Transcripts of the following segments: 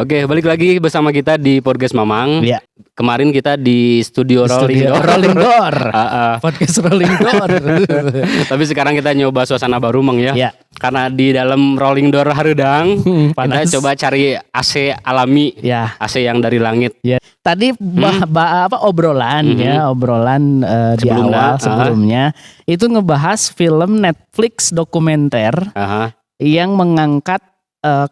Oke, balik lagi bersama kita di Podcast Mamang. Iya. Kemarin kita di studio Rolling Door. Rolling Door. Podcast Rolling Door. Tapi sekarang kita nyoba suasana baru, Mang ya. Iya. Karena di dalam Rolling Door hareudang, panas. kita coba cari AC alami. Ya. AC yang dari langit. Ya. Tadi obrolan di awal sebelumnya itu ngebahas film Netflix dokumenter yang mengangkat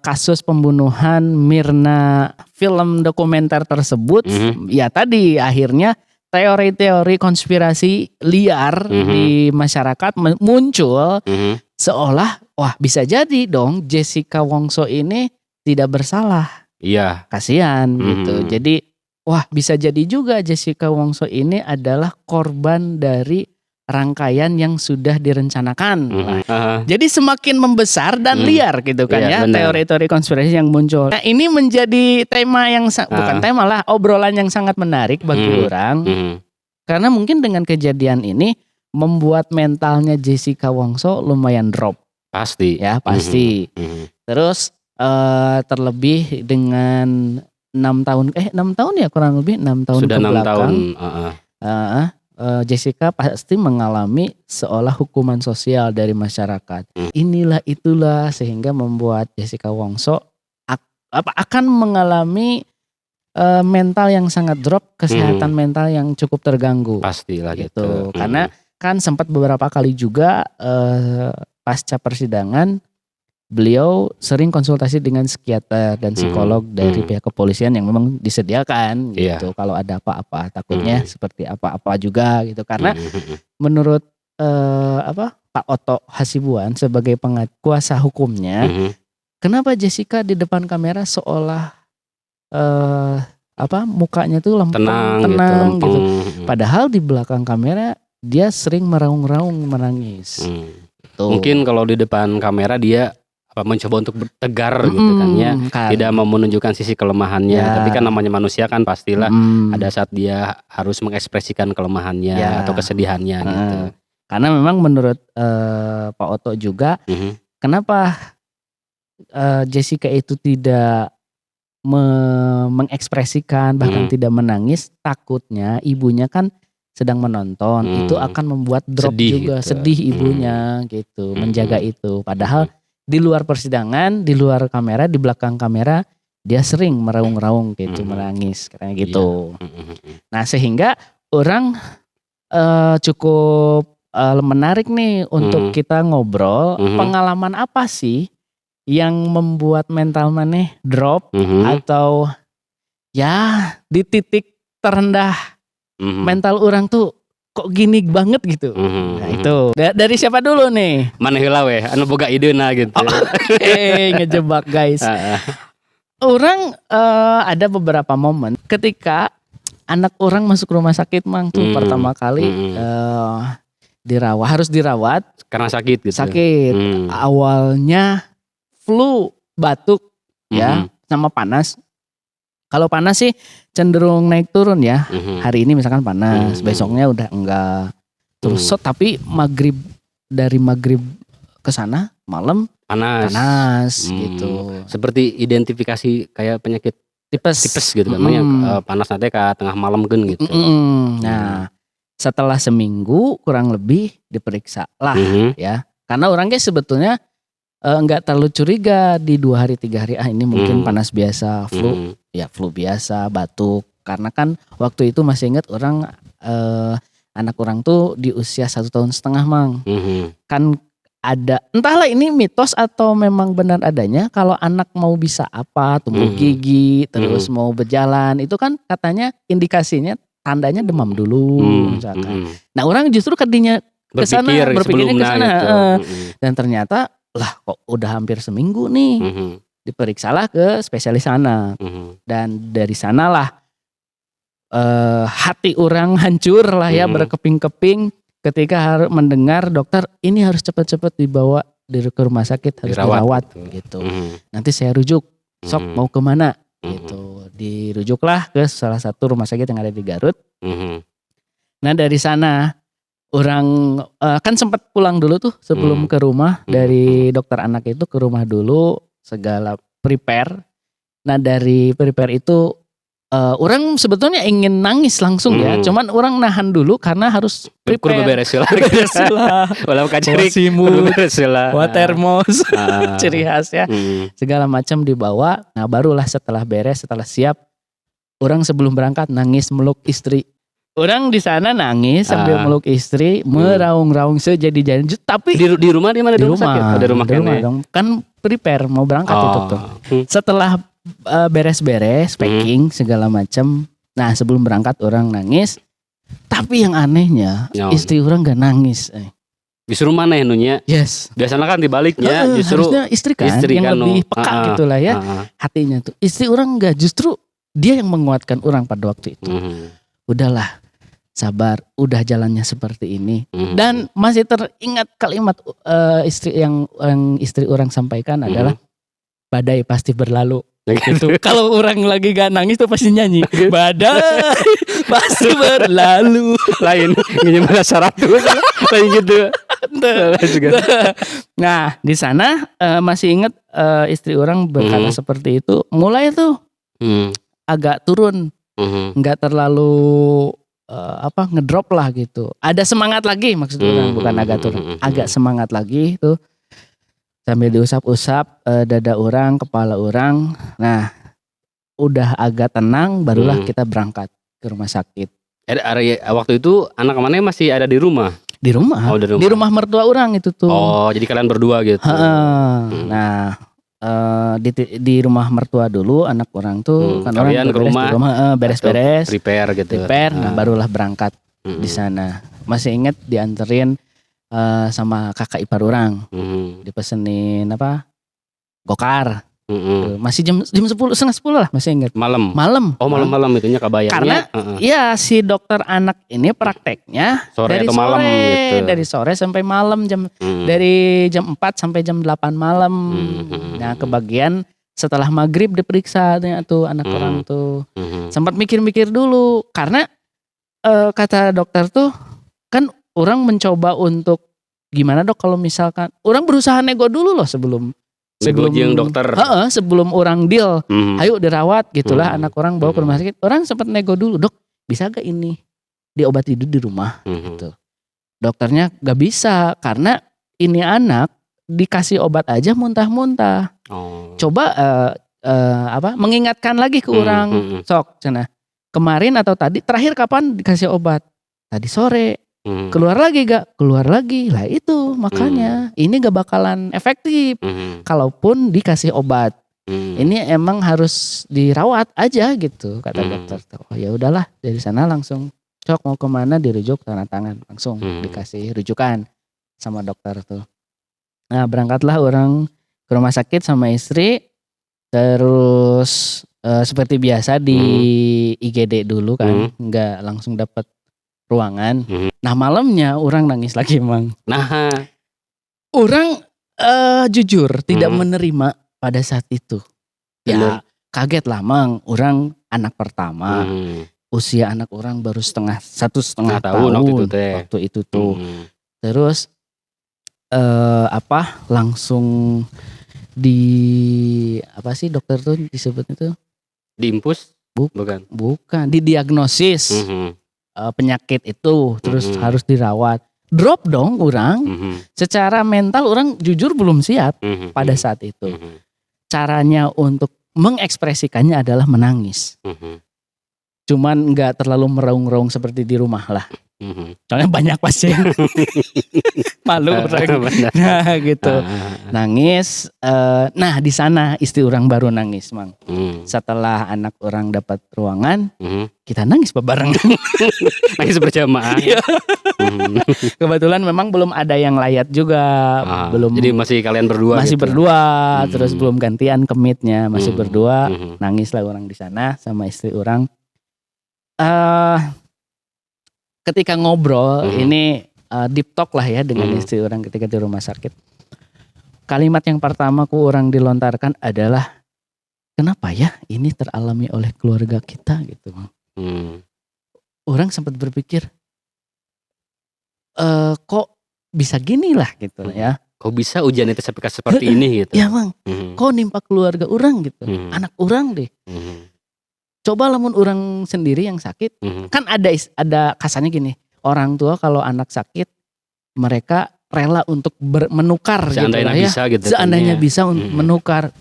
kasus pembunuhan Mirna. Film dokumenter tersebut ya tadi akhirnya teori-teori konspirasi liar di masyarakat muncul seolah wah bisa jadi dong Jessica Wongso ini tidak bersalah. Iya. Kasihan gitu. Jadi wah bisa jadi juga Jessica Wongso ini adalah korban dari rangkaian yang sudah direncanakan. Jadi semakin membesar dan liar gitu kan ya teori-teori konspirasi yang muncul. Nah ini menjadi tema yang bukan tema lah, obrolan yang sangat menarik bagi orang. Karena mungkin dengan kejadian ini membuat mentalnya Jessica Wongso lumayan drop. Pasti. Ya pasti. Terus terlebih dengan 6 tahun ya kurang lebih 6 tahun sudah kebelakang. 6 tahun. Jessica pasti mengalami seolah hukuman sosial dari masyarakat. Inilah itulah sehingga membuat Jessica Wongso akan mengalami mental yang sangat drop, kesehatan mental yang cukup terganggu. Pastilah gitu. Karena kan sempat beberapa kali juga pasca persidangan beliau sering konsultasi dengan psikiater dan psikolog dari pihak kepolisian yang memang disediakan gitu. Kalau ada apa-apa takutnya seperti apa-apa juga gitu. Karena menurut Pak Oto Hasibuan sebagai kuasa hukumnya, kenapa Jessica di depan kamera seolah mukanya tuh tenang gitu. Padahal di belakang kamera dia sering meraung-raung menangis. Mungkin kalau di depan kamera dia mencoba untuk bertegar gitu kan ya, tidak mau menunjukkan sisi kelemahannya. Tapi kan namanya manusia kan pastilah ada saat dia harus mengekspresikan kelemahannya atau kesedihannya gitu. Karena memang menurut Pak Oto juga kenapa Jessica itu tidak mengekspresikan bahkan tidak menangis, takutnya ibunya kan sedang menonton, itu akan membuat drop sedih ibunya gitu, menjaga itu. Padahal di luar persidangan, di luar kamera, di belakang kamera dia sering meraung-raung gitu, menangis kayak gitu. Nah sehingga orang cukup menarik nih untuk kita ngobrol, pengalaman apa sih yang membuat mental maneh drop atau ya di titik terendah mental orang tuh kok gini banget gitu. Nah itu dari siapa dulu nih? Mana heula we anu boga ideuna gitu. Ngejebak guys. Orang ada beberapa momen ketika anak orang masuk rumah sakit Mang tuh pertama kali harus dirawat karena sakit gitu. Sakit. Awalnya flu, batuk ya sama panas. Kalau panas sih cenderung naik turun ya. Hari ini misalkan panas, besoknya udah enggak. Terus tapi dari maghrib ke sana malam panas gitu. Seperti identifikasi kayak penyakit tipes gitu kan. Panas nanti ke tengah malam kan gitu. Nah, setelah seminggu kurang lebih diperiksa lah ya. Karena orangnya sebetulnya enggak terlalu curiga di 2 hari 3 hari ini mungkin panas biasa, flu. Ya flu biasa, batuk. Karena kan waktu itu masih ingat orang anak orang tuh di usia 1,5 tahun Mang. Kan ada entahlah ini mitos atau memang benar adanya kalau anak mau bisa tumbuh gigi terus mau berjalan itu kan katanya indikasinya tandanya demam dulu misalkan. Nah orang justru kadinya kesana berpikirnya kesana gitu. Dan ternyata lah kok udah hampir seminggu nih. Diperiksalah ke spesialis sana. Dan dari sanalah hati orang hancur lah ya, berkeping-keping ketika harus mendengar dokter ini harus cepat-cepat dibawa ke rumah sakit, harus dirawat gitu. Nanti saya rujuk, sok mau kemana gitu. Dirujuklah ke salah satu rumah sakit yang ada di Garut. Nah dari sana orang kan sempat pulang dulu tuh sebelum ke rumah dari dokter anak itu ke rumah dulu, segala prepare Nah dari prepare itu orang sebetulnya ingin nangis langsung ya, cuman orang nahan dulu karena harus prepare. Beres lah. Walau kacerik, beres lah. Termos, ciri khas ya. Segala macam dibawa. Nah barulah setelah beres, setelah siap, orang sebelum berangkat nangis meluk istri. Orang di sana nangis sambil meluk istri, meraung-raung sejadi-jadi. Tapi di rumah di mana? Di rumah. Di rumah dong. Kan prepare mau berangkat itu tuh. Setelah beres-beres, packing segala macam. Nah sebelum berangkat orang nangis. Tapi yang anehnya istri orang gak nangis. Justru mana ya nunya? Yes. Biasanya kan dibaliknya justru harusnya istri kan yang lebih peka gitulah ya hatinya tuh. Istri orang gak, justru dia yang menguatkan orang pada waktu itu. Udahlah, sabar, udah jalannya seperti ini. Dan masih teringat kalimat istri yang istri orang sampaikan adalah badai pasti berlalu. Gitu. Kalau orang lagi gak nangis tuh pasti nyanyi badai pasti berlalu. Lain nyanyi syarat tuh lain gitu. Nah di sana masih ingat istri orang berkata seperti itu. Mulai tuh agak turun, nggak terlalu ngedrop lah gitu. Ada semangat lagi maksud orang, bukan agak turun, agak semangat lagi tuh. Sambil diusap-usap dada orang, kepala orang. Nah, udah agak tenang, barulah kita berangkat ke rumah sakit. Waktu itu anak mana masih ada di rumah? Di rumah. Oh, di rumah mertua orang itu tuh. Oh, jadi kalian berdua gitu. Nah, di rumah mertua dulu anak orang tuh kan kalian orang ke rumah beres-beres, prepare gitu. Nah, barulah berangkat di sana. Masih ingat dianterin sama kakak ipar orang, dipesenin gokar, masih jam 10, setengah 10 lah, masih ingat. Malam. Oh malam itunya kabayangnya. Karena ya si dokter anak ini prakteknya sore dari atau malam gitu. Dari sore sampai malam dari jam 4 sampai jam 8 malam. Nah kebagian setelah maghrib diperiksa tuh anak orang tuh. Sempat mikir-mikir dulu karena kata dokter tuh kan orang mencoba untuk gimana dok kalau misalkan orang berusaha nego dulu loh sebelum dokter. Sebelum orang deal, ayo dirawat gitulah anak orang bawa ke rumah sakit. Orang sempat nego dulu, dok bisa gak ini diobati dulu di rumah gitu. Dokternya gak bisa karena ini anak dikasih obat aja muntah-muntah. Coba mengingatkan lagi ke orang, sok cina kemarin atau tadi terakhir kapan dikasih obat? Tadi sore. Keluar lagi gak? Keluar lagi lah itu makanya ini gak bakalan efektif kalaupun dikasih obat. Ini emang harus dirawat aja gitu kata dokter. Oh ya udahlah dari sana langsung cok mau kemana dirujuk tanda tangan langsung dikasih rujukan sama dokter tuh. Nah berangkatlah orang ke rumah sakit sama istri terus seperti biasa di IGD dulu kan nggak langsung dapat ruangan. Nah malamnya orang nangis lagi emang. Nah orang jujur tidak menerima pada saat itu. Ya kaget lah mang. Orang anak pertama. Usia anak orang baru satu setengah tahun waktu itu tuh. Terus langsung dokter tuh disebutnya tuh diimpus? Bukan didiagnosis. Penyakit itu terus harus dirawat, drop dong orang. Secara mental orang jujur belum siap pada saat itu. Caranya untuk mengekspresikannya adalah menangis. Cuman nggak terlalu meraung-raung seperti di rumah lah. Soalnya banyak pasien. Malu nah gitu. Nangis. Nah di sana istri orang baru nangis mang. Setelah anak orang dapat ruangan, kita nangis bebarengan. Nangis berjamaah. Kebetulan memang belum ada yang layat juga. Belum. Jadi masih kalian berdua. Masih gitu. Berdua. Terus belum gantian kemitnya. Masih berdua. Nangis lah orang di sana sama istri orang. Ketika ngobrol ini deep talk lah ya dengan istri orang ketika di rumah sakit. Kalimat yang pertama orang dilontarkan adalah kenapa ya ini teralami oleh keluarga kita gitu. Orang sempat berpikir kok bisa gini lah gitu ya. kok bisa ujian itu sampai seperti ini gitu. Ya Mang, kok nimpa keluarga orang gitu, anak orang deh. Coba lamun orang sendiri yang sakit, kan ada kasarnya gini, orang tua kalau anak sakit mereka rela untuk menukar seandainya gitu bisa ya. gitu. Seandainya bisa menukar.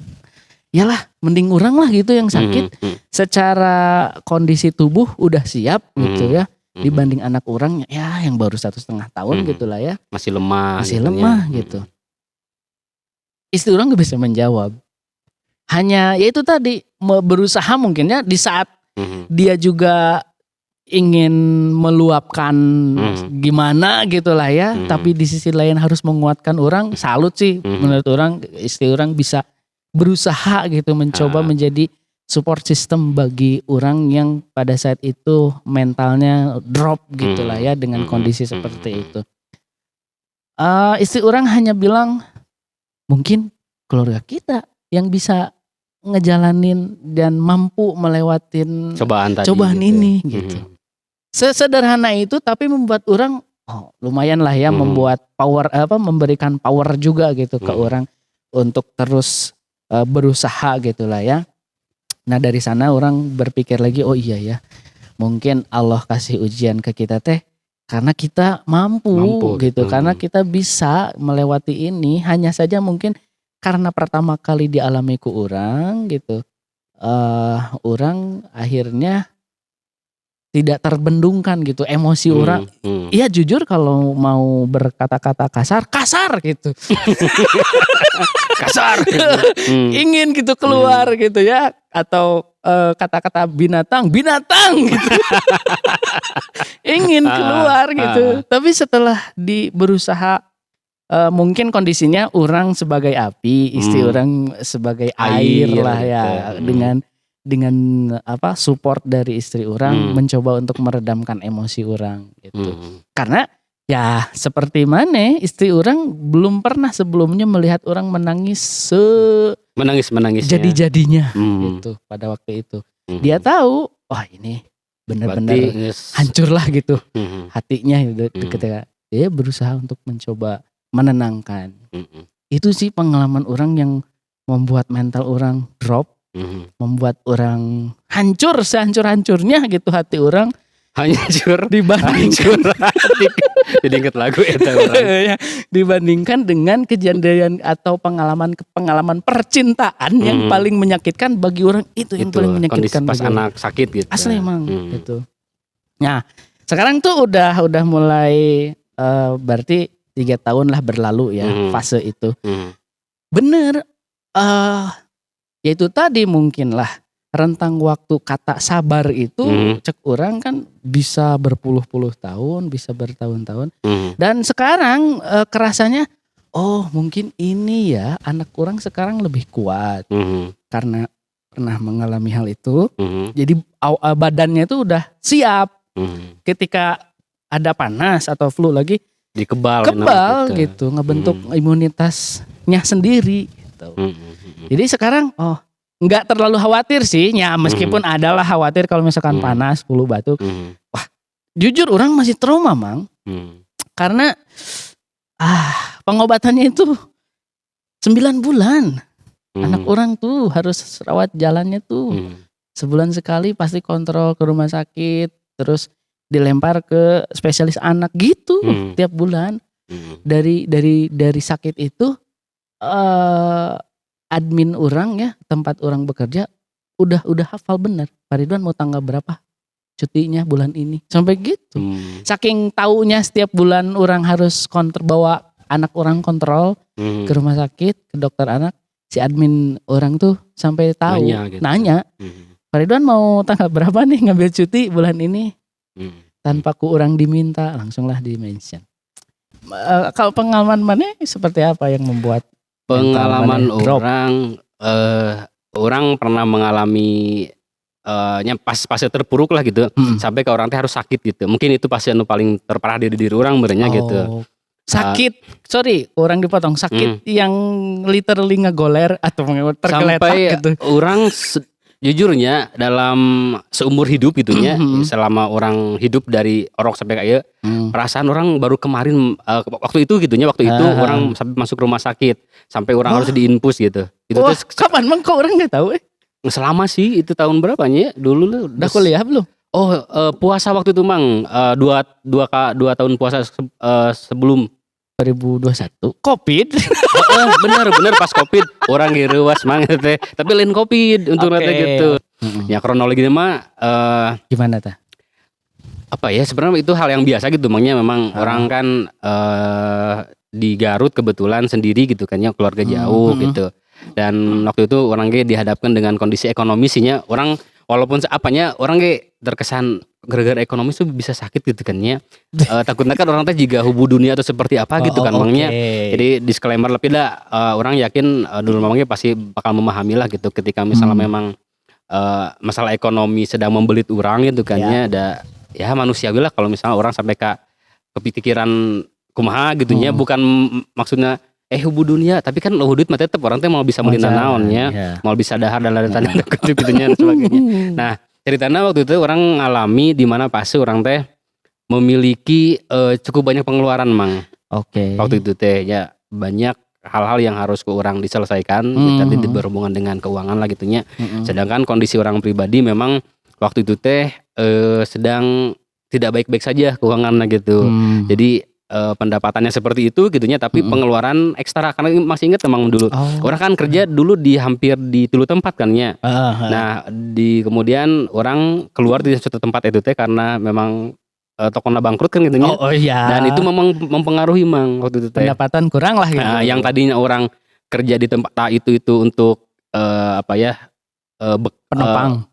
Yalah, mending orang lah gitu yang sakit. Secara kondisi tubuh udah siap gitu ya. Dibanding anak orang ya yang baru 1,5 tahun gitu lah ya. Masih lemah. Masih lemah gitu. Istri orang gak bisa menjawab. Hanya ya itu tadi berusaha mungkinnya di saat dia juga ingin meluapkan gimana gitu lah ya. Tapi di sisi lain harus menguatkan orang. Salut sih menurut orang, istri orang bisa berusaha gitu mencoba menjadi support system bagi orang yang pada saat itu mentalnya drop gitu lah ya dengan kondisi seperti itu. Istri orang hanya bilang mungkin keluarga kita yang bisa ngejalanin dan mampu melewatin cobaan gitu. ini gitu. Sesederhana itu tapi membuat orang lumayan lah ya membuat power memberikan power juga gitu ke orang untuk terus berusaha gitu lah ya. Nah dari sana orang berpikir lagi oh iya ya mungkin Allah kasih ujian ke kita teh karena kita mampu gitu. Karena kita bisa melewati ini hanya saja mungkin karena pertama kali dialami ku orang gitu. Orang akhirnya tidak terbendungkan gitu emosi orang. Iya jujur kalau mau berkata-kata kasar gitu. Kasar. Ingin gitu keluar gitu ya atau kata-kata binatang gitu. Ingin keluar gitu. Tapi setelah berusaha mungkin kondisinya orang sebagai api, istri orang sebagai air lah ya gitu. Dengan support dari istri orang mencoba untuk meredamkan emosi orang gitu. Karena ya seperti mana istri orang belum pernah sebelumnya melihat orang menangis menangis-menangisnya jadi-jadinya gitu pada waktu itu. Dia tahu ini benar-benar hancur lah gitu hatinya gitu. Ketika dia berusaha untuk mencoba menenangkan. Itu sih pengalaman orang yang membuat mental orang drop, membuat orang hancur sehancur-hancurnya gitu hati orang. Hancur dibanding jadi inget lagu itu orang. Dibandingkan dengan kejadian atau pengalaman percintaan yang paling menyakitkan bagi orang itu yang paling menyakitkan pas anak sakit gitu. Asli emang gitu. Nah sekarang tuh udah mulai berarti 3 tahun lah berlalu ya fase itu. Bener ya itu tadi mungkin lah rentang waktu kata sabar itu cek orang kan bisa berpuluh-puluh tahun, bisa bertahun-tahun. Dan sekarang kerasanya mungkin ini ya anak orang sekarang lebih kuat karena pernah mengalami hal itu. Jadi badannya itu udah siap ketika ada panas atau flu lagi kebal gitu ngebentuk imunitasnya sendiri gitu. Jadi sekarang nggak terlalu khawatir sih ya meskipun adalah khawatir kalau misalkan panas, flu, batuk. Wah, jujur orang masih trauma, Mang. Karena pengobatannya itu 9 bulan. Anak orang tuh harus rawat jalannya tuh. Sebulan sekali pasti kontrol ke rumah sakit, terus dilempar ke spesialis anak gitu tiap bulan. Dari sakit itu admin orang ya tempat orang bekerja udah hafal bener Pak Ridwan mau tanggal berapa cutinya bulan ini sampai gitu. Saking taunya setiap bulan orang harus bawa anak orang kontrol ke rumah sakit ke dokter anak, si admin orang tuh sampai tahu nanya Pak Ridwan mau tanggal berapa nih ngambil cuti bulan ini. Tanpa ku orang diminta langsunglah di mention. Kalau pengalaman mana seperti apa yang membuat pengalaman orang pernah mengalami pas terpuruk lah gitu sampai ke orang teh harus sakit gitu. Mungkin itu pasti paling terparah di diri orang berenya gitu. Sakit, sorry orang dipotong, sakit yang literally ngegoler atau tergeletak sampai gitu. Orang Jujurnya dalam seumur hidup gitunya, selama orang hidup dari orok sampai kayak perasaan orang baru kemarin waktu itu gitunya, waktu itu orang sampai masuk rumah sakit, sampai orang harus diinfus gitu. Itu tuh kapan Mang, kok orang nggak tahu Selama sih itu tahun berapanya dulu lah. Udah kuliah belum? Oh, puasa waktu itu Mang, dua tahun puasa sebelum 2021 Covid. bener pas Covid orang giruas Mang teh, tapi lain Covid untuk nanti gitu. Ya kronologinya mah gimana tah? Apa ya, sebenarnya itu hal yang biasa gitu Mangnya, memang orang kan di Garut kebetulan sendiri gitu kan ya, keluarga jauh gitu. Dan waktu itu orang dihadapkan dengan kondisi ekonomisnya, orang walaupun apanya orang terkesan gara-gara ekonomi tuh bisa sakit gitu kan ya. Takutnya kan orang teh juga hubu dunia atau seperti apa gitu kan Mangnya. Jadi disclaimer lebih dah, orang yakin dulu Mangnya pasti bakal memahami lah gitu ketika misalnya memang masalah ekonomi sedang membelit orang gitu kan ya. Ada ya manusiawi lah kalau misalnya orang sampai kepikiran kumaha gitu nya, bukan maksudnya hubu dunia, tapi kan lo duit mah tetep orang teh mau bisa melina naonnya, mau bisa dahar dan lain tanda kutip gitunya dan sebagainya. Nah, ceritanya waktu itu orang ngalami di mana pas orang teh memiliki cukup banyak pengeluaran Mang. Waktu itu teh ya banyak hal-hal yang harus ke orang diselesaikan, tadi berhubungan dengan keuangan lah gitunya. Sedangkan kondisi orang pribadi memang waktu itu teh sedang tidak baik-baik saja keuangannya gitu. Jadi pendapatannya seperti itu gitunya, tapi pengeluaran ekstra, karena masih ingat emang dulu orang kan kerja dulu hampir di 3 tempat kan ya. Nah kemudian orang keluar di suatu tempat itu teh karena memang tokonya bangkrut kan gitunya. Dan itu memang mempengaruhi Mang waktu itu teh. Pendapatan kurang lah gitu. Nah, yang tadinya orang kerja di tempat itu untuk penopang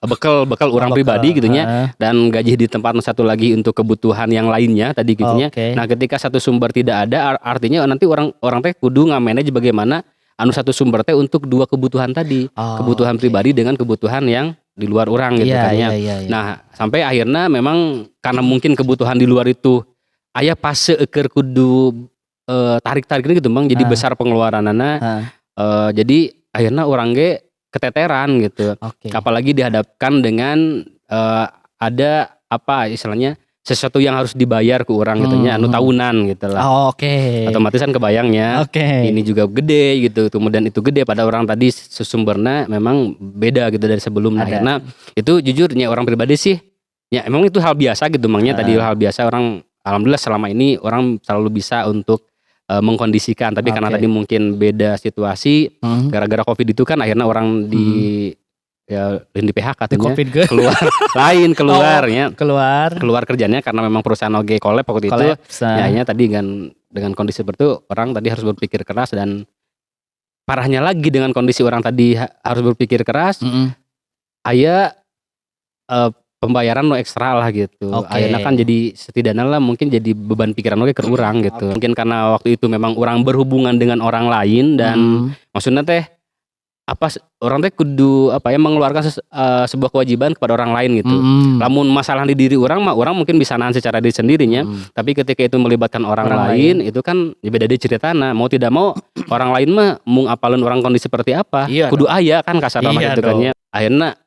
bekal orang pribadi gitunya, dan gaji di tempat satu lagi untuk kebutuhan yang lainnya tadi gitunya. Nah ketika satu sumber tidak ada, artinya nanti orang teh kudu ngamanage bagaimana satu sumber teh untuk 2 kebutuhan tadi, kebutuhan pribadi dengan kebutuhan yang di luar orang gitu kan ya. Nah sampai akhirnya memang karena mungkin kebutuhan di luar itu aya fase eker kudu tarik-tarik gitu Bang, jadi besar pengeluaranana. Jadi akhirnya orang keteteran gitu. Apalagi dihadapkan dengan ada apa istilahnya, sesuatu yang harus dibayar ke orang gitunya, tahunan gitu lah. Otomatis kan kebayangnya ini juga gede gitu, kemudian itu gede pada orang tadi sesumbernya memang beda gitu dari sebelumnya. Karena itu jujurnya orang pribadi sih ya emang itu hal biasa gitu Mangnya. Tadi hal biasa, orang alhamdulillah selama ini orang selalu bisa untuk mengkondisikan, tapi karena tadi mungkin beda situasi gara-gara Covid itu kan akhirnya orang di PHK katanya, keluar kerjanya karena memang perusahaan oge collab waktu itu. Ya tadi dengan kondisi seperti itu orang tadi harus berpikir keras, dan parahnya lagi dengan kondisi orang tadi harus berpikir keras, aya pembayaran lo ekstra lah gitu. Akhirnya kan jadi setidaknya lah mungkin jadi beban pikiran oke ke orang gitu. Mungkin karena waktu itu memang orang berhubungan dengan orang lain, dan maksudnya teh orang teh kudu mengeluarkan sebuah kewajiban kepada orang lain gitu. Lamun masalah di diri orang mah orang mungkin bisa nahan secara diri sendirinya, tapi ketika itu melibatkan orang lain itu kan beda deh ceritana. Mau tidak mau orang lain mah mung apalun orang kondisi seperti apa, kudu aya kan kasar gitu kan ya. Akhirnya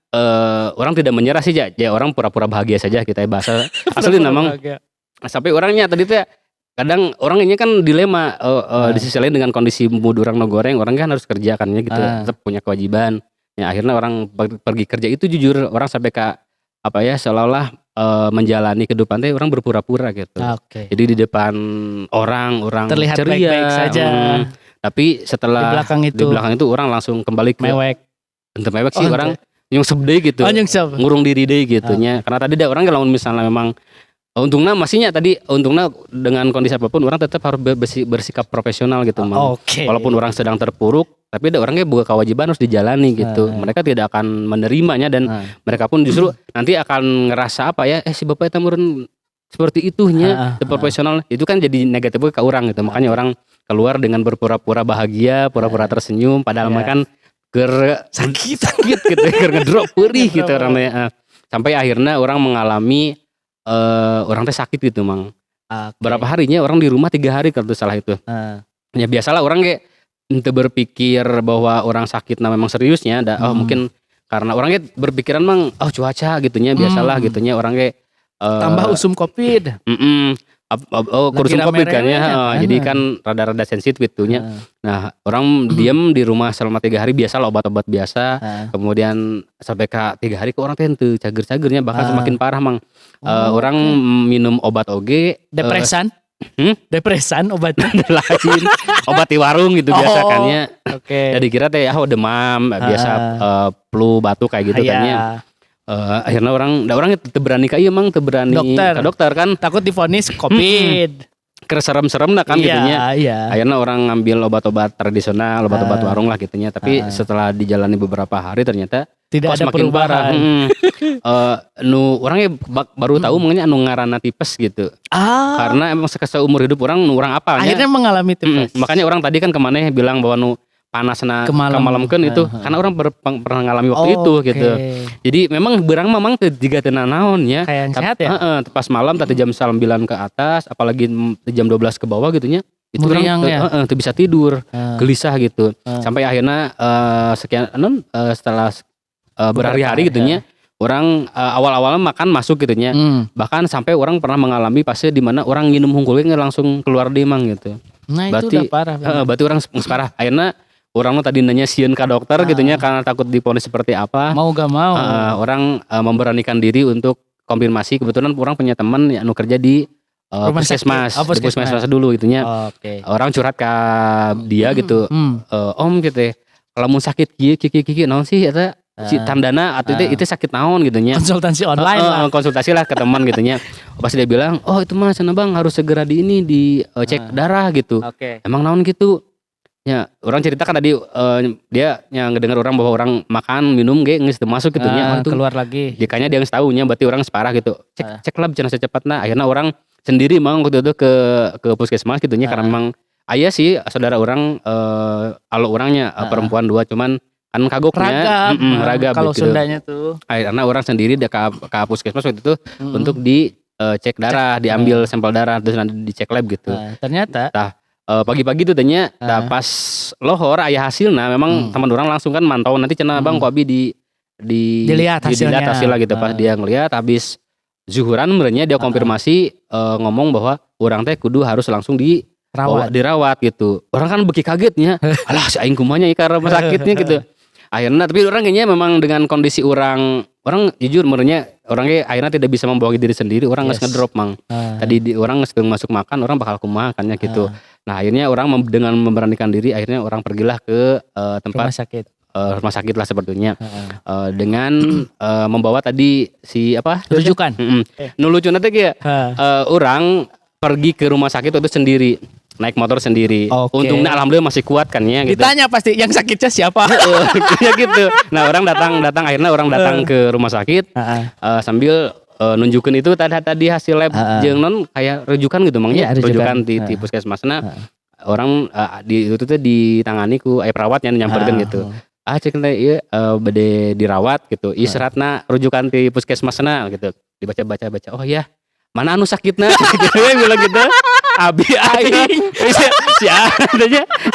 orang tidak menyerah sih ya orang pura-pura bahagia saja kita bahasa asli namang. Sampai orangnya tadi tuh kadang orang ini kan dilema di sisi lain dengan kondisi mood orang goreng, orang kan harus kerja kan ya gitu, tetap punya kewajiban. Ya akhirnya orang pergi kerja itu jujur orang sampai seolah-olah menjalani kehidupan teh orang berpura-pura gitu. Jadi di depan orang terlihat ceria, baik-baik saja. Tapi setelah di belakang itu orang langsung kembali ke mewek. Untuk mewek sih orang nyungsep deh gitu, ngurung diri deh gitunya. Karena tadi ada orang kalau misalnya memang untungnya masihnya tadi, untungnya dengan kondisi apapun orang tetap harus bersikap profesional gitu walaupun orang sedang terpuruk, tapi ada orangnya buka kewajiban harus dijalani gitu. Mereka tidak akan menerimanya, dan mereka pun justru nanti akan ngerasa si bapak itu murun seperti itunya, profesional itu kan jadi negatif ke orang gitu. Makanya orang keluar dengan berpura-pura bahagia, pura-pura tersenyum, padahal kan sakit gitu, ngedrop perih gitu orangnya. Sampai akhirnya orang mengalami orang teh sakit gitu Mang. Berapa harinya orang di rumah 3 hari kalau salah itu. Ya biasalah orang ente berpikir bahwa orang sakit memang seriusnya ada mungkin karena orangnya berpikiran mang cuaca gitunya biasalah gitunya orangnya tambah usum Covid. Kurusum Covid kan ya. Jadi kan rada-rada sensitif gitunya. Nah, orang diam di rumah selama 3 hari biasa lah obat-obat biasa. Kemudian sampai ke 3 hari ke orang teh cager-cagernya bahkan semakin parah mang. Orang minum obat oge depresan. Depresan obatnya lain obat di warung gitu biasa kan ya. Oke. Jadi kira teh demam biasa flu batuk kayak gitu kan ya. Akhirnya orang teu berani ka ieu mang teu berani ke dokter kan takut divonis Covid. Serem-serem lah kan gitunya. Iya. Akhirnya orang ngambil obat-obat tradisional, obat-obat warung lah gitunya. Tapi setelah dijalani beberapa hari ternyata tidak ada perubahan. Nu orangnya baru tahu mengenai anu ngaranna tipes gitu. Karena emang seumur hidup orang apalnya. Akhirnya mengalami tipes. Makanya orang tadi kan kemana bilang bahwa nu panasna kemalamkeun itu karena orang pernah ngalami waktu itu gitu. Jadi memang berang memang juga teu naon ya. Kayak sehat ya. Pas malam tadi jam 9 ke atas apalagi jam 12 ke bawah gitunya. Itu orang teu bisa tidur, gelisah gitu. Sampai akhirnya setelah berhari-hari gitunya. Orang awal-awalnya makan masuk gitunya. Bahkan sampai orang pernah mengalami fase di mana orang nginum hungkulnya langsung keluar demang gitu. Nah, berarti, itu udah parah. Berarti orang parah. Akhirnya orang tadi nanya sieun ka dokter gitunya karena takut diponis seperti apa. Mau gak mau. Orang memberanikan diri untuk konfirmasi. Kebetulan orang punya teman yang kerja di puskesmas, di puskesmas dulu gitunya. Orang curhat ke dia gitu. Om gitu. Kalau mau sakit kieu naon sih eta si tandana atau itu sakit naon gitunya. Konsultasi online lah. Konsultasi lah ke teman gitunya. Pas dia bilang, "Oh, itu mah sana Bang harus segera dicek darah gitu." Emang naon gitu? Ya, orang cerita kan tadi dia yang ngedengar orang bahwa orang makan minum geus teu masuk gitu nya keluar lagi. Jikanya dia geus tahu nya berarti orang separah gitu. Cek lah cenah secepatna. Akhirnya orang sendiri mang waktu itu ke puskesmas gitu nya karena memang aya sih saudara orang alo orangnya perempuan 2 cuman kan kagoknya ragam kalau gitu. Sundanya tuh. Akhirnya orang sendiri dia ke puskesmas waktu itu untuk dicek darah, diambil sampel darah terus nanti dicek lab gitu. Ternyata pagi-pagi tuh tanya pas lohor ayah hasilnya memang teman orang langsung kan mantau nanti cenah Bang kok abi dilihat hasilnya gitu pas dia ngelihat habis zuhuran merenya dia konfirmasi ngomong bahwa orang teh kudu harus langsung dirawat gitu. Orang kan beki kagetnya. Alah si aing kumanya ieu rumah sakitnya gitu. Akhirnya tapi orang kayaknya memang dengan kondisi orang jujur merenya orangnya akhirnya tidak bisa membawa diri sendiri, orang nges ngedrop mang. Tadi orang nges masuk makan, orang bakal kumaha kan gitu. Nah akhirnya orang dengan memberanikan diri, akhirnya orang pergilah ke tempat rumah sakit lah sepertinya. Dengan membawa tadi si apa? Rujukan. Nu lucu nanti kayak orang pergi ke rumah sakit itu sendiri. Naik motor sendiri. Untungnya alhamdulillah masih kuat kan ya gitu. Ditanya pasti yang sakitnya siapa? Ya gitu. Nah orang datang akhirnya orang datang ke rumah sakit sambil nunjukin itu tadi hasil lab jeung non kayak rujukan gitu mangnya. Rujukan di puskesmasna. Orang itu tuh ditangani ku perawat yang nyamperkeun gitu. Cek teh ieu bade dirawat gitu. Ieu seratna rujukan di puskesmasna gitu. Dibaca-baca oh ya. Mana anu sakitna gitu bilang gitu. Abi aing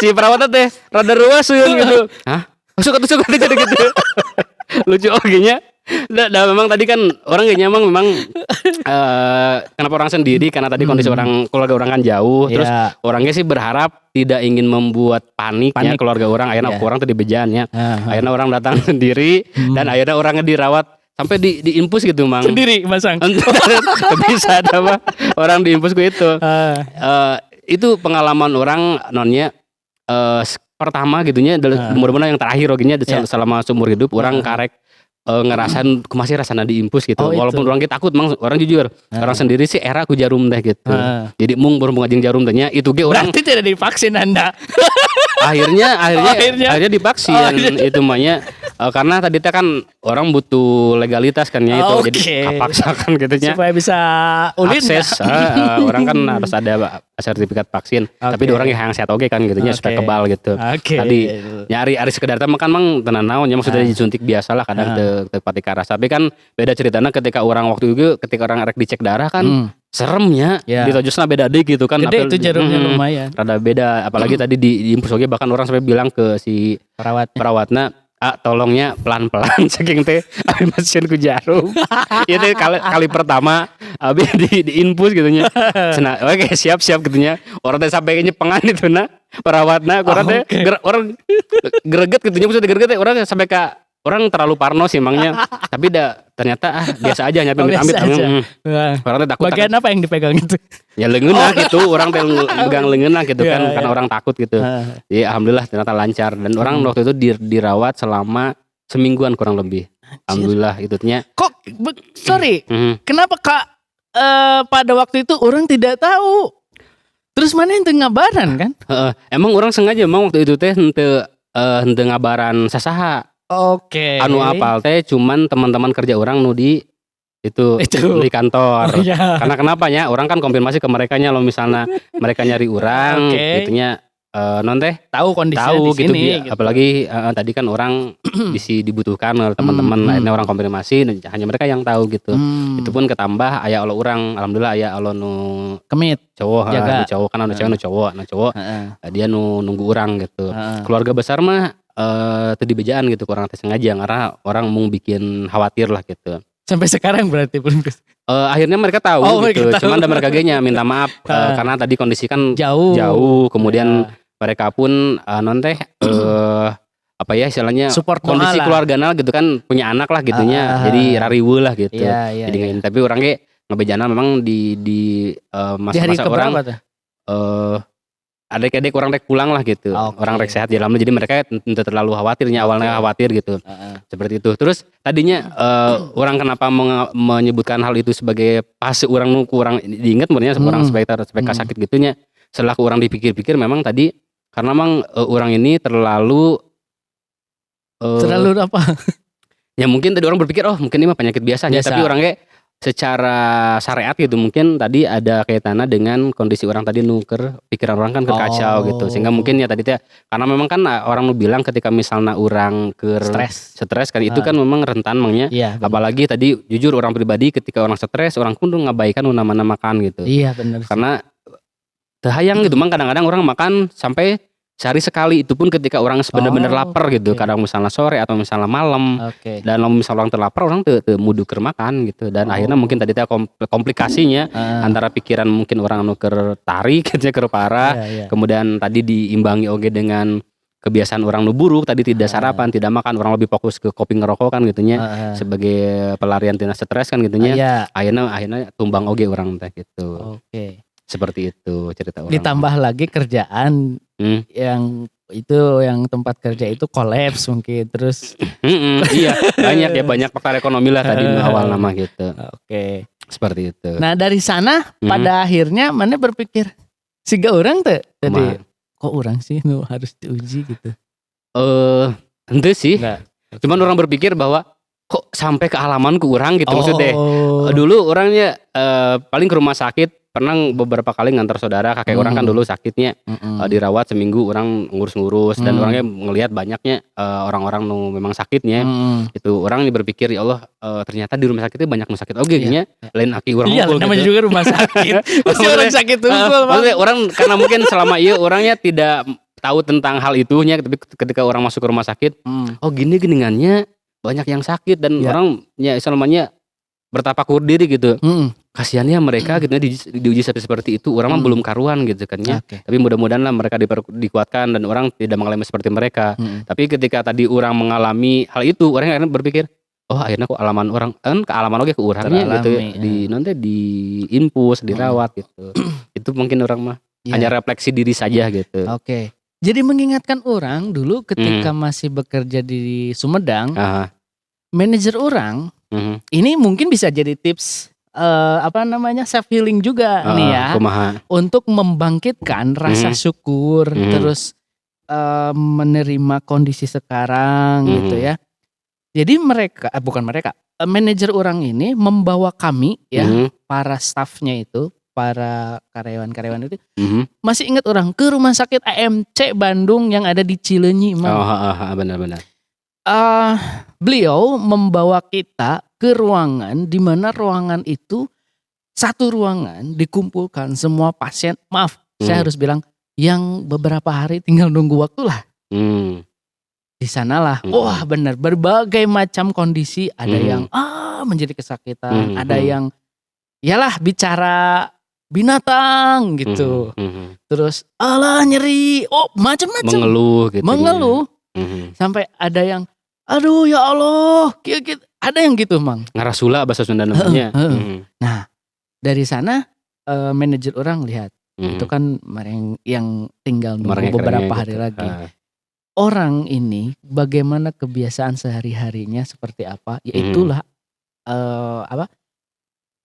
si perawatnya teh rada ruaseun gitu. Hah? Tusuk gitu. Lucu nya. Nah, memang tadi kan orang kayaknya memang kenapa orang sendiri karena tadi kondisi keluarga orang kan jauh terus orangnya sih berharap tidak ingin membuat paniknya keluarga orang akhirnya orang tadi bejannya. Akhirnya orang datang sendiri dan akhirnya orangnya dirawat sampai diinfus gitu mang sendiri masang bisa ada apa orang diinfus gue itu itu pengalaman orang nonnya pertama gitunya benar-benar yang terakhir roginya selama seumur hidup orang karek ngerasain masih rasanya diinfus gitu walaupun orang kita takut mang orang jujur orang sendiri sih era ku jarum teh gitu jadi mung berhubungan jeung jarum tehnya itu ge orang berarti tidak divaksin Anda akhirnya divaksin itu mahnya karena tadi teh kan orang butuh legalitas kan ya itu jadi kapaksakan gitu nya supaya bisa ulin akses orang kan harus ada sertifikat vaksin tapi orang yang sehat oke kan gitu nya supaya kebal gitu tadi nyari sekedar teh makan mang tenan naon nya maksudnya disuntik biasa lah kadang teu pati karas tapi kan beda ceritanya ketika orang waktu itu ketika orang rek dicek darah kan seremnya ditojosna beda deui gitu kan gede itu jarumnya lumayan rada beda apalagi tadi di infus oge bahkan orang sampai bilang ke si perawatna tolongnya pelan-pelan saking teh abi pasien ku jarum. Ieu teh kali pertama abi di infus gitu nya. Cenah oke siap-siap gitu nya. Orang teh sampai nyepengan itu na perawatna orang teh orang greget gitu nya maksudnya greget teh orang sampai ka orang terlalu parno sih emangnya. Tapi ternyata biasa aja nyampe amit-amit. Orang teh takut. Bagian apa yang dipegang itu? Ya leungeunna gitu, orang teh megang leungeunna gitu kan karena orang takut gitu. Jadi alhamdulillah ternyata lancar dan orang waktu itu dirawat selama semingguan kurang lebih. Alhamdulillah itu nya. Kok sorry, kenapa Kak pada waktu itu orang tidak tahu? Terus mana yang ngabaran kan? Emang orang sengaja emang waktu itu teh henteu ngabaran sasaha. Oke. Anu apal teh cuman teman-teman kerja orang nu di itu di kantor. Karena kenapanya orang kan konfirmasi ke merekanya lo misalnya mereka nyari orang gitunya non teh tahu kondisinya tahu di sini gitu. Apalagi tadi kan orang dibutuhkan oleh teman-teman akhirnya orang konfirmasi dan hanya mereka yang tahu gitu. Itu pun ketambah aya Allah orang alhamdulillah aya Allah nu kemit cowok nu cowok kan anu cewek nu cowok dia nu nunggu orang gitu. Keluarga besar mah teu dibejaan gitu orang teh sengaja karena orang mau bikin khawatir lah gitu. Sampai sekarang berarti belum akhirnya mereka tahu gitu. Cuman ada mereka genya minta maaf karena tadi kondisi kan jauh kemudian mereka pun non teh apa ya istilahnya support kondisi keluargana gitu kan punya anak lah gitunya jadi rariweuh lah gitu. Jadi tapi orang ge ngebejana memang di masa-masa orang adek-adek orang rek pulang lah gitu. Orang rek sehat jalan jadi mereka tidak terlalu khawatirnya awalnya khawatir gitu. Seperti itu. Terus tadinya orang kenapa menyebutkan hal itu sebagai pas orang kurang diingat sebenarnya orang supaya sakit gitunya. Setelah orang dipikir-pikir memang tadi karena memang orang ini terlalu apa? Ya mungkin tadi orang berpikir mungkin ini mah penyakit biasanya tapi orangnya secara syariat gitu mungkin tadi ada kaitannya dengan kondisi orang tadi nuker pikiran orang kan kekacau gitu sehingga mungkin ya tadi karena memang kan orang lu bilang ketika misalnya orang stres kan itu kan memang rentan mangnya apalagi tadi jujur orang pribadi ketika orang stres orang pun ngabaikan nama-nama makan gitu benar karena terhayang gitu mang kadang-kadang orang makan sampai sehari sekali itu pun ketika orang benar-benar lapar gitu kadang misalnya sore atau misalnya malam dan kalau misalnya orang terlapar orang mudu keur makan gitu dan akhirnya mungkin tadi komplikasinya antara pikiran mungkin orang nuker tarik gitu keur parah kemudian tadi diimbangi oge dengan kebiasaan orang nu buruk tadi tidak sarapan tidak makan orang lebih fokus ke kopi ngerokok kan gitunya sebagai pelarian tina stres kan gitunya akhirnya tumbang oge orang teh gitu. Seperti itu cerita orang. Ditambah lagi kerjaan yang itu yang tempat kerja itu kolaps mungkin terus. Iya banyak faktor ekonomi lah tadi awal nama gitu. Seperti itu. Nah dari sana pada akhirnya mana berpikir siga orang tuh tadi kok orang sih harus diuji gitu. Ente sih. Cuman orang berpikir bahwa kok sampai ke halaman ke orang gitu maksudnya. Dulu orangnya paling ke rumah sakit pernah beberapa kali ngantar saudara kakek orang kan dulu sakitnya dirawat seminggu orang ngurus-ngurus dan orangnya ngelihat banyaknya orang-orang nu memang sakitnya itu orang berpikir ya Allah ternyata di rumah sakit itu banyak nu sakit gini lain aki orang namanya juga rumah sakit pasti orang sakit maksudnya orang karena mungkin selama orangnya tidak tahu tentang hal itunya tapi ketika orang masuk ke rumah sakit gini-giningannya banyak yang sakit dan orangnya selamanya bertapakur diri gitu. Kasihannya mereka gitu diuji seperti itu orang mah belum karuan gitu kan ya. Tapi mudah-mudahan lah mereka dikuatkan dan orang tidak mengalami seperti mereka. Tapi ketika tadi orang mengalami hal itu orang akhirnya berpikir akhirnya kok alaman orang kan kealaman oke ke orangnya gitu nanti di infus dirawat gitu. Itu mungkin orang mah hanya refleksi diri saja gitu. Jadi mengingatkan orang dulu ketika masih bekerja di Sumedang manajer orang ini mungkin bisa jadi tips self healing juga nih ya untuk membangkitkan rasa syukur terus menerima kondisi sekarang gitu ya. Jadi manajer orang ini membawa kami ya para staffnya itu para karyawan-karyawan itu masih ingat orang ke rumah sakit AMC Bandung yang ada di Cileunyi benar-benar. Beliau membawa kita ke ruangan di mana ruangan itu satu ruangan dikumpulkan semua pasien. Maaf, saya harus bilang yang beberapa hari tinggal nunggu waktu lah. di sanalah wah benar berbagai macam kondisi, ada yang menjadi kesakitan, ada yang yalah bicara binatang gitu. Terus alah nyeri, macam-macam. Mengeluh. Sampai ada yang aduh ya Allah, ada yang gitu Mang. Ngarasula bahasa Sunda namanya. Nah, dari sana manajer orang lihat itu kan yang tinggal nunggu beberapa hari lagi. Orang ini bagaimana kebiasaan sehari-harinya seperti apa? Yaitulah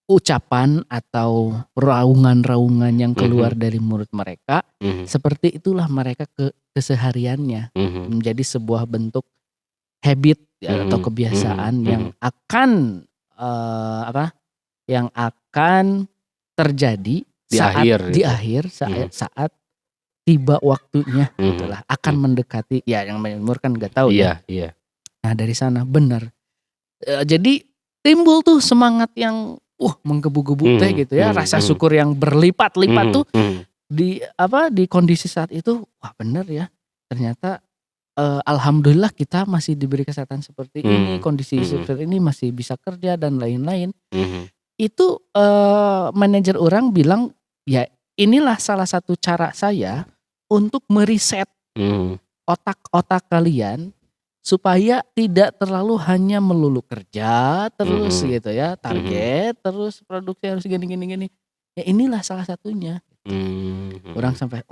ucapan atau raungan-raungan yang keluar dari mulut mereka. Seperti itulah mereka kesehariannya menjadi sebuah bentuk habit atau kebiasaan yang akan yang akan terjadi di akhir saat tiba waktunya, itulah akan mendekati yang umur kan nggak tahu ya. Nah dari sana benar, jadi timbul tuh semangat yang menggebu-gebu teh gitu ya, rasa syukur yang berlipat-lipat tuh di kondisi saat itu. Wah benar ya, ternyata alhamdulillah kita masih diberi kesehatan seperti ini, kondisi seperti ini masih bisa kerja dan lain-lain. Itu manajer orang bilang ya inilah salah satu cara saya untuk meriset otak-otak kalian supaya tidak terlalu hanya melulu kerja terus gitu ya, target terus produksi harus gini. Ya inilah salah satunya. Orang sampai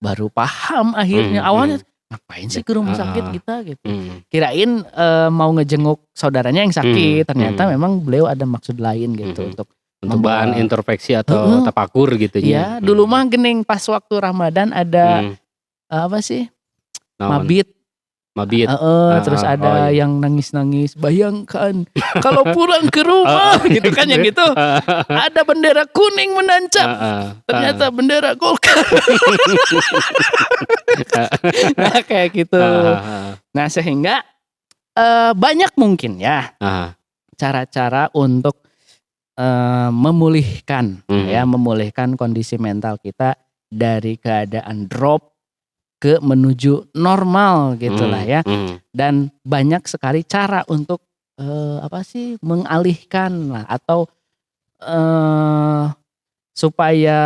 baru paham akhirnya. Awalnya ngapain sih ke rumah sakit kita gitu. Kirain mau ngejenguk saudaranya yang sakit, ternyata memang beliau ada maksud lain gitu untuk bahan introspeksi atau tapakur gitu ya. Dulu mah gening pas waktu Ramadan ada Mabit. Terus ada yang nangis-nangis. Bayangkan kalau pulang ke rumah gitu kan yang gitu. Ada bendera kuning menancap. Ternyata bendera Golkar. Nah kayak gitu. Nah sehingga banyak mungkin ya cara-cara untuk memulihkan memulihkan kondisi mental kita dari keadaan drop ke menuju normal gitulah ya. Dan banyak sekali cara untuk mengalihkan lah atau supaya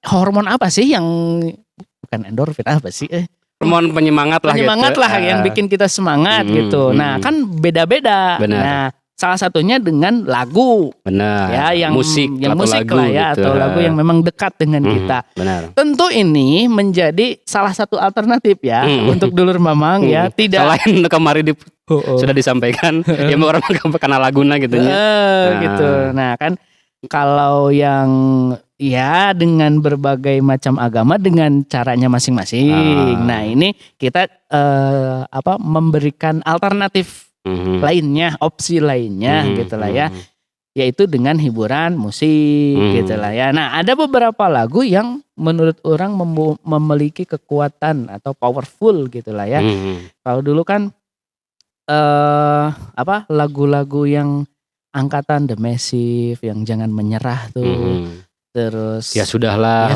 hormon apa sih yang bukan endorfin apa sih hormon penyemangat lah yang bikin kita semangat gitu. Nah kan beda-beda. Nah salah satunya dengan lagu, ya, yang musik lah ya, gitu. Atau lagu yang memang dekat dengan kita. Benar. Tentu ini menjadi salah satu alternatif ya untuk dulur mamang ya. Tidak selain kemarin sudah disampaikan, ya orang karena laguna gitu ya. Gitu. Nah kan kalau yang ya dengan berbagai macam agama dengan caranya masing-masing. Nah ini kita memberikan alternatif lainnya, opsi lainnya gitulah ya, yaitu dengan hiburan musik gitulah ya. Nah ada beberapa lagu yang menurut orang memiliki kekuatan atau powerful gitulah ya. Kalau dulu kan lagu-lagu yang angkatan The Massive, yang Jangan Menyerah tuh. Terus ya sudahlah,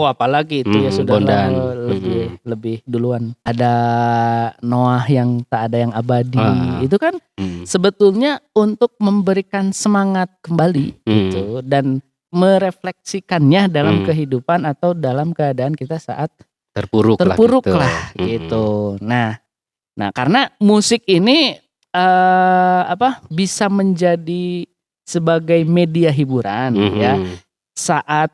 apalagi itu ya sudahlah lebih duluan. Ada Noah yang Tak Ada Yang Abadi. Itu kan sebetulnya untuk memberikan semangat kembali gitu dan merefleksikannya dalam kehidupan atau dalam keadaan kita saat terpuruk lah gitu. Nah karena musik ini bisa menjadi sebagai media hiburan ya. Saat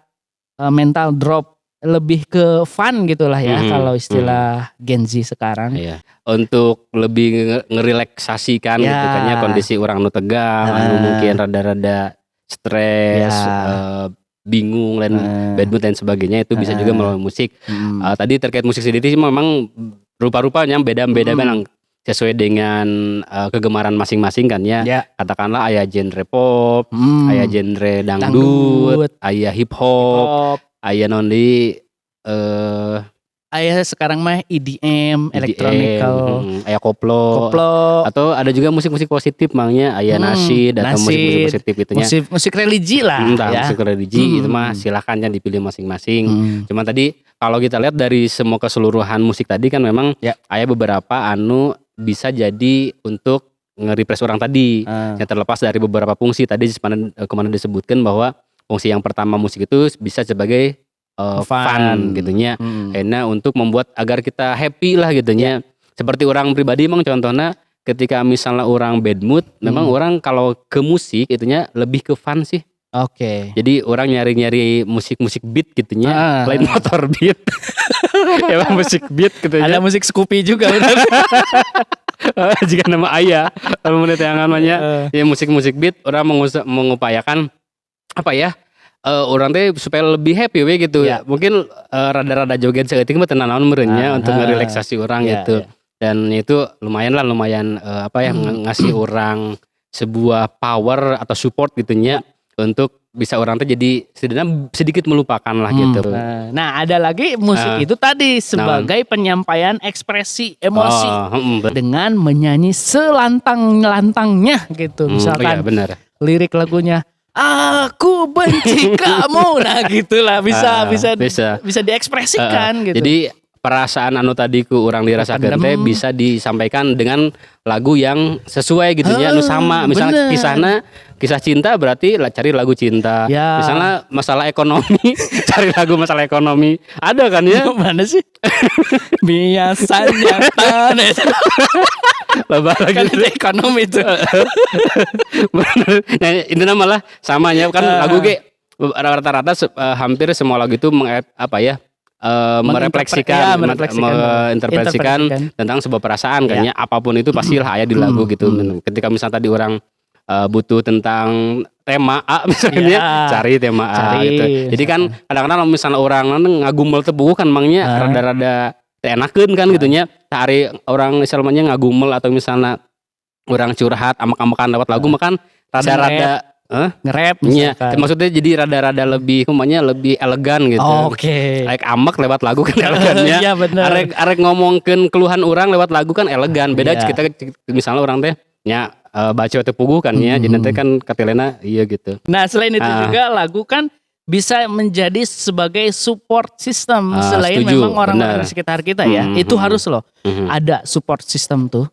mental drop lebih ke fun gitulah ya kalau istilah Gen Z sekarang. Untuk lebih ngerelaksasikan gitu kan ya kondisi orang nu tegang, mungkin rada-rada stres, bingung dan bad mood dan sebagainya, itu bisa juga melalui musik. Tadi terkait musik sendiri sih memang rupa-rupanya beda-beda memang sesuai dengan kegemaran masing-masing kan ya. Katakanlah aya genre pop, aya genre dangdut, aya hip hop, aya aya sekarang mah EDM, electronical, aya koplo. Atau ada juga musik-musik positif mangnya aya nasyid atau musik-musik positif itunya. Musik religi lah ya. Musik religi itu mah silakan ya dipilih masing-masing. Cuman tadi kalau kita lihat dari semua keseluruhan musik tadi kan memang aya beberapa anu bisa jadi untuk nge-refresh orang tadi. Yang terlepas dari beberapa fungsi tadi kemana disebutkan bahwa fungsi yang pertama musik itu bisa sebagai fun gitunya. Karena untuk membuat agar kita happy lah gitunya. Seperti orang pribadi emang contohnya ketika misalnya orang bad mood, memang orang kalau ke musik itunya lebih ke fun sih. Oke. Jadi orang nyari-nyari musik-musik beat gitunya, lain motor beat. Emang musik beat gitunya. Ada musik Scoopy juga benar. Jika nama ayah, kalau menurut yang namanya ya musik-musik beat orang mengupayakan apa ya? Orang teh supaya lebih happy we gitu ya. Mungkin rada-rada joget seeutik mah tenan naon meureunnya untuk ngerelaksasi orang gitu. Dan itu lumayan ngasih orang sebuah power atau support gitunya untuk bisa orang teh jadi setidaknya sedikit melupakan lah gitu. Nah, ada lagi musik itu tadi sebagai penyampaian ekspresi emosi dengan menyanyi selantang-lantangnya gitu. Misalkan benar. Lirik lagunya aku benci kamu, nah gitulah bisa diekspresikan gitu. Jadi perasaan anu tadi ku orang dirasakan teh bisa disampaikan dengan lagu yang sesuai gitunya, anu sama. Misalnya kisah cinta berarti cari lagu cinta. Misalnya masalah ekonomi cari lagu masalah ekonomi. Ada kan ya? Mana sih? Biasanya tanah. Lebar lagi kan itu ekonomi itu. Nah, intinya malah samanya kan lagu ge rata-rata hampir semua lagu itu menginterpretasikan tentang sebuah perasaan kan ya. Apapun itu pastilah ada di lagu gitu. Ketika misalnya tadi orang butuh tentang tema A misalnya, cari tema A gitu. Jadi kan kadang-kadang misalnya orang ngagumel tebuh kan mangnya rada-rada enakeun kan gitunya. Hari orang misalnya ngagumel atau misalnya orang curhat amak-amakan lewat lagu makan rada-rada nge-rap misalkan. Maksudnya jadi rada-rada lebih elegan gitu. Like amak lewat lagu kan elegannya. Iya benar. Arek ngomongkeun keluhan orang lewat lagu kan elegan. Beda kita misalnya orang teh nya baca teu puguh kan ya. Jadi teh kan katilena iya gitu. Nah, selain itu juga lagu kan bisa menjadi sebagai support system selain setuju, memang orang-orang di sekitar kita ya. Itu harus loh ada support system tuh.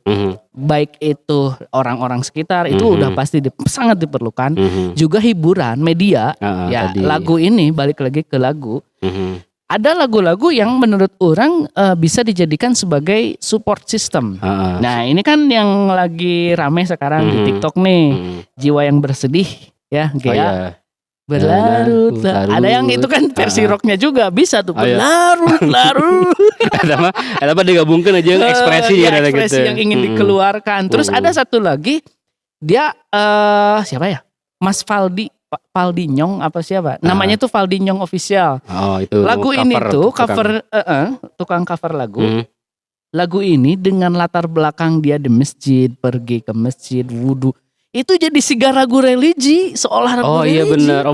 Baik itu orang-orang sekitar itu udah pasti sangat diperlukan. Juga hiburan media ya tadi. Lagu ini balik lagi ke lagu. Ada lagu-lagu yang menurut orang bisa dijadikan sebagai support system. Nah, ini kan yang lagi rame sekarang di TikTok nih. Jiwa yang bersedih ya, Gea. Berlarut. Ada yang itu kan versi rocknya juga bisa tuh berlarut. Ada apa digabungkan aja yang ekspresi ekspresi yang ingin dikeluarkan. Terus ada satu lagi dia siapa ya? Mas Valdi Nyong apa siapa? Namanya tuh Valdi Nyong Official. Itu lagu ini tuh cover tukang cover lagu. Lagu ini dengan latar belakang dia di masjid, pergi ke masjid, wudu. Itu jadi siga lagu religi, seolah lagu religi. Iya benar.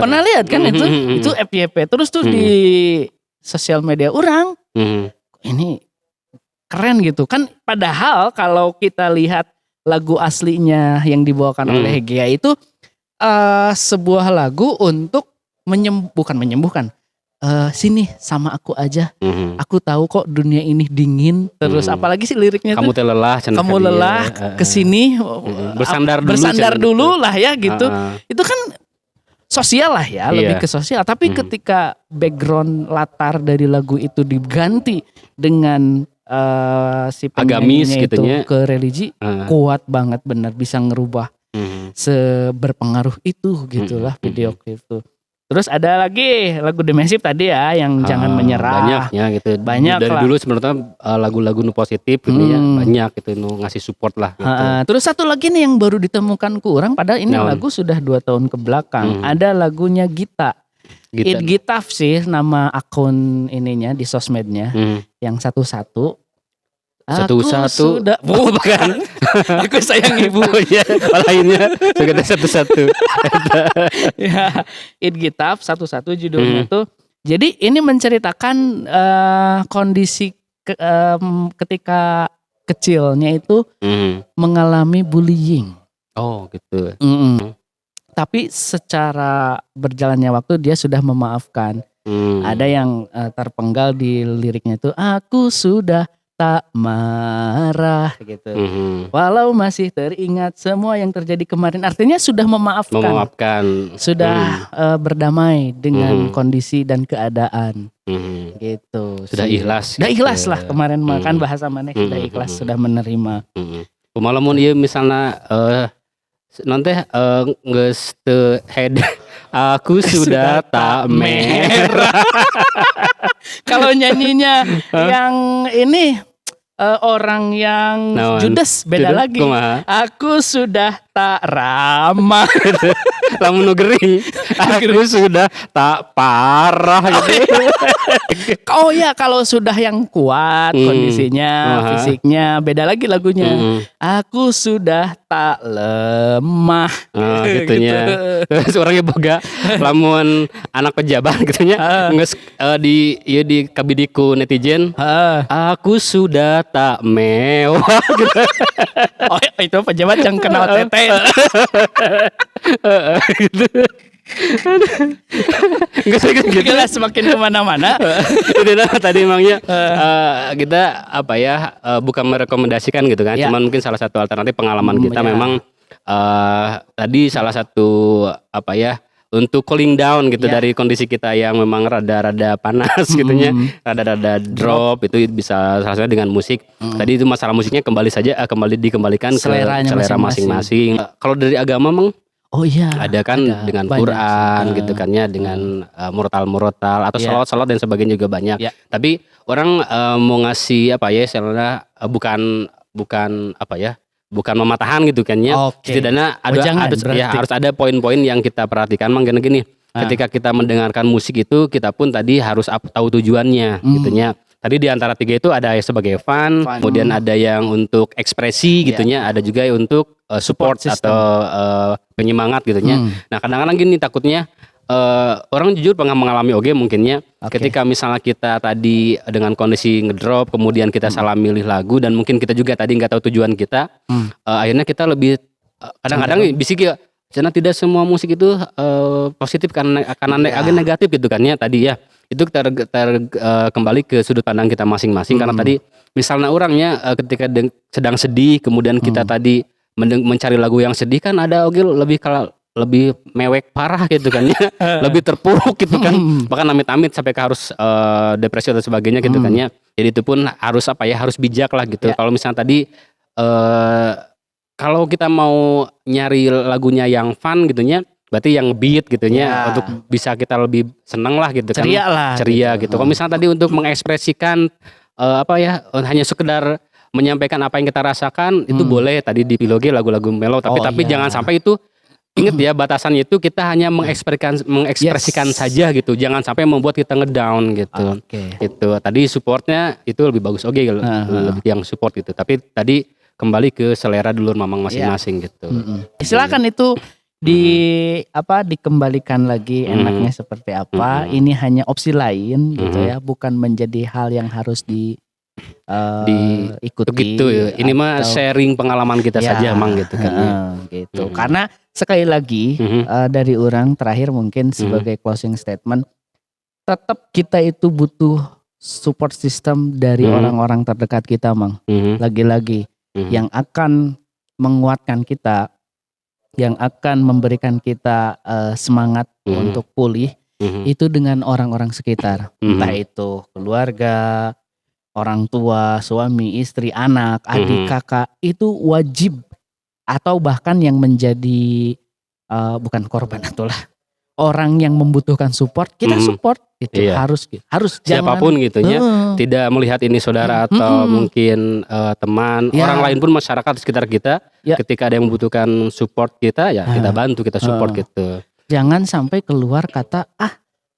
Pernah lihat kan itu? Itu FYP. Terus tuh di sosial media orang, ini keren gitu kan. Padahal kalau kita lihat lagu aslinya yang dibawakan oleh Gea itu sebuah lagu untuk bukan menyembuhkan. Sini sama aku aja. Aku tahu kok dunia ini dingin. Terus apalagi sih liriknya kamu tuh? Kamu lelah kesini bersandar dulu lah ya gitu. Itu kan sosial lah ya, lebih ke sosial. Tapi ketika background latar dari lagu itu diganti dengan si penyanyinya itu ke religi, kuat banget benar, bisa ngerubah seberpengaruh itu gitulah video klip itu. Terus ada lagi lagu The Massive tadi ya yang jangan menyerah. Banyaknya gitu. Banyak dari lah. Dulu sebenarnya lagu-lagu nu positif gitu ya, banyak gitu nu ngasih support lah gitu. Terus satu lagi nih yang baru ditemukan kurang padahal ini lagu sudah 2 tahun ke belakang. Ada lagunya Gita. It Gitaf sih nama akun ininya di sosmednya. Yang satu-satu. Satu-satu. Bukan. Aku sayang ibu. Lainnya sekedar satu-satu. Ya, It Gitaf satu-satu judulnya tuh Jadi ini menceritakan kondisi ketika kecilnya itu mengalami bullying. Oh gitu. Tapi secara berjalannya waktu dia sudah memaafkan. Ada yang terpenggal di liriknya itu, aku sudah tak marah gitu. Walau masih teringat semua yang terjadi kemarin. Artinya sudah memaafkan. Sudah berdamai dengan kondisi dan keadaan. Gitu. Sudah ikhlas. Sudah ikhlas lah kemarin makan bahasa maneh sudah ikhlas, sudah menerima. Kumalamun ieu misalna nanti geus teu head aku sudah tak merah. Kalau nyanyinya yang ini orang yang Judas beda lagi. Aku sudah tak ramah. Lamun nu gering. Aku sudah tak parah gitu. Oh ya, kalau sudah yang kuat kondisinya, fisiknya beda lagi lagunya. Aku sudah tak lemah. Gitunya. Terus orangnya boga lamun anak pejabat gitunya geus di kabidiku netizen. Aku sudah tak mewah gitu. Oh itu pejabat yang kena OTT. Gitu. Gitu lah semakin kemana-mana. Itu tadi emangnya kita bukan merekomendasikan gitu kan, cuman mungkin salah satu alternatif pengalaman kita memang tadi salah satu untuk cooling down gitu dari kondisi kita yang memang rada-rada panas gitunya, rada-rada drop itu bisa salah satunya dengan musik. Tadi itu masalah musiknya dikembalikan ke selera masing-masing. Kalau dari agama memang ada kan dengan Quran gitu kan ya, dengan murotal atau salawat dan sebagainya juga banyak. Tapi orang mau ngasih bukan mematahan gitu kan ya. Setidaknya harus ada poin-poin yang kita perhatikan. Mang gini, ketika kita mendengarkan musik itu kita pun tadi harus tahu tujuannya gitunya. Tadi di antara tiga itu ada sebagai fun. Kemudian ada yang untuk ekspresi gitunya, ada juga untuk support atau penyemangat gitunya. Nah, kadang-kadang gini takutnya orang jujur pernah mengalami mungkinnya ketika misalnya kita tadi dengan kondisi ngedrop, kemudian kita salah milih lagu dan mungkin kita juga tadi nggak tahu tujuan kita, akhirnya kita lebih kadang-kadang bisik ya, karena tidak semua musik itu positif karena agak negatif gitu kan ya tadi ya. Itu kembali ke sudut pandang kita masing-masing karena tadi misalnya orangnya ketika sedang sedih, kemudian kita tadi mencari lagu yang sedih kan ada lebih mewek parah gitu kan ya, lebih terpuruk gitu kan, bahkan amit-amit sampai harus depresi atau sebagainya gitu kan ya. Jadi itu pun harus bijak lah gitu. Kalau misalnya tadi kalau kita mau nyari lagunya yang fun gitunya, berarti yang beat gitunya untuk bisa kita lebih seneng lah gitu kan, ceria gitu. Kalau misalnya tadi untuk mengekspresikan hanya sekedar menyampaikan apa yang kita rasakan itu boleh tadi di Piloge lagu-lagu mellow, tapi jangan sampai itu. Ingat ya, batasannya itu kita hanya mengekspresikan saja gitu. Jangan sampai membuat kita ngedown gitu. Itu tadi supportnya itu lebih bagus lebih yang support gitu. Tapi tadi kembali ke selera dulur mamang masing-masing gitu. Silakan itu dikembalikan lagi enaknya seperti apa. Ini hanya opsi lain gitu ya, bukan menjadi hal yang harus diikuti gitu ya. Ini mah sharing pengalaman kita saja emang gitu kan. Gitu. Karena sekali lagi dari orang terakhir mungkin sebagai closing statement, tetap kita itu butuh support system dari orang-orang terdekat kita, Mang. Lagi-lagi yang akan menguatkan kita, yang akan memberikan kita semangat untuk pulih itu dengan orang-orang sekitar. Entah itu keluarga, orang tua, suami, istri, anak, adik, kakak, itu wajib atau bahkan yang menjadi bukan korban itulah orang yang membutuhkan support, kita support itu harus siapapun gitu ya, tidak melihat ini saudara atau mungkin teman, orang lain pun masyarakat di sekitar kita, ketika ada yang membutuhkan support kita kita bantu, kita support gitu. Jangan sampai keluar kata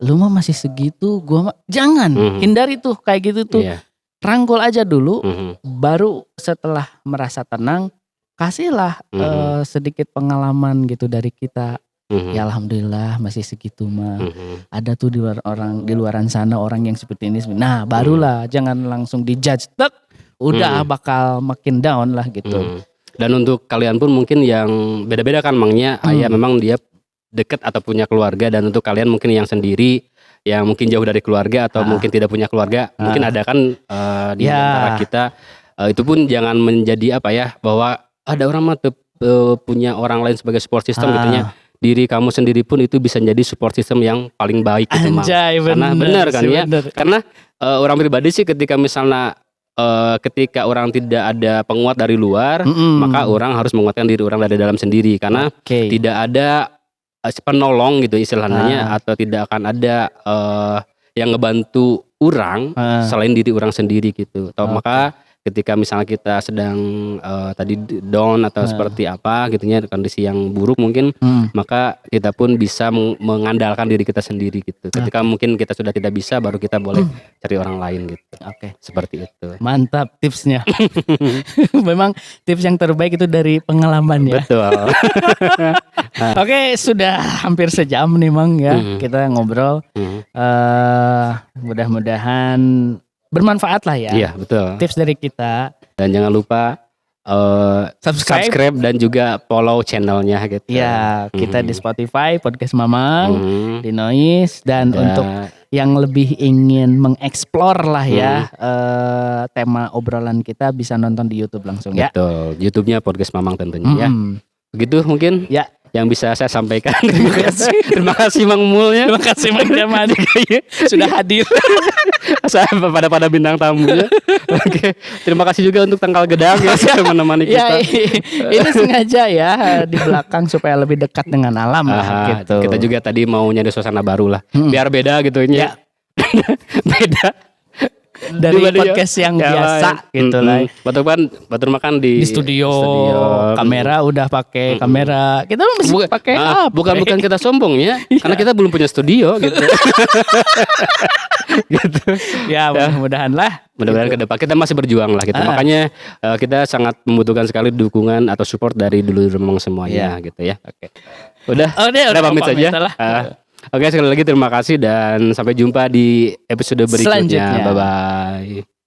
lu mah masih segitu, gua mah jangan, hindari tuh kayak gitu tuh. Rangkul aja dulu, baru setelah merasa tenang kasihlah sedikit pengalaman gitu dari kita Ya alhamdulillah masih segitu mah. Ada tuh di luaran sana orang yang seperti ini. Nah, barulah jangan langsung dijudge. Udah bakal makin down lah gitu. Dan untuk kalian pun mungkin yang beda-beda kan Mangnya, Ayah memang dia deket atau punya keluarga, dan untuk kalian mungkin yang sendiri yang mungkin jauh dari keluarga atau mungkin tidak punya keluarga, mungkin ada kan di antara kita, itu pun jangan menjadi apa ya, bahwa ada orang mah punya orang lain sebagai support system gitu ya. Diri kamu sendiri pun itu bisa jadi support system yang paling baik gitu Mang. Karena benar kan ya. Karena orang pribadi sih ketika misalnya ketika orang tidak ada penguat dari luar, maka orang harus menguatkan diri orang dari dalam sendiri, karena tidak ada penolong gitu istilahnya, atau tidak akan ada yang ngebantu orang selain diri orang sendiri gitu. Maka ketika misalnya kita sedang tadi down atau seperti apa gitunya, kondisi yang buruk mungkin, maka kita pun bisa mengandalkan diri kita sendiri gitu. Ketika mungkin kita sudah tidak bisa, baru kita boleh cari orang lain gitu. Seperti itu. Mantap tipsnya. Memang tips yang terbaik itu dari pengalaman ya. Betul. Oke, sudah hampir sejam nih Mang ya kita ngobrol. Mudah-mudahan bermanfaat lah ya. Iya betul. Tips dari kita. Dan jangan lupa subscribe dan juga follow channelnya gitu. Ya, kita di Spotify Podcast Mamang, di Noise, dan untuk yang lebih ingin mengeksplor lah ya tema obrolan kita, bisa nonton di YouTube langsung ya. Betul. YouTube-nya Podcast Mamang tentunya ya. Begitu mungkin. Ya. Yang bisa saya sampaikan. Terima kasih Mang Mulnya. Terima kasih Mang Jamal sudah hadir. Saya pada bintang tamunya. Oke. Terima kasih juga untuk Tangkal Gedang ya menemani kita. Ini sengaja ya di belakang supaya lebih dekat dengan alam lah gitu. Kita juga tadi mau nyari suasana baru lah. Biar beda gitu ya. Beda. Dari podcast yang biasa gitu lah. Batur makan di studio. Kamera udah pakai kamera. Kita masih pakai bukan kita sombong ya. Karena kita belum punya studio gitu. Gitu. Ya mudah-mudahan lah. Mudah-mudahan ke depan kita masih berjuang lah gitu. Makanya kita sangat membutuhkan sekali dukungan atau support dari dulur remong semuanya gitu ya. Udah pamit saja. Oke, sekali lagi terima kasih dan sampai jumpa di episode berikutnya. Bye-bye.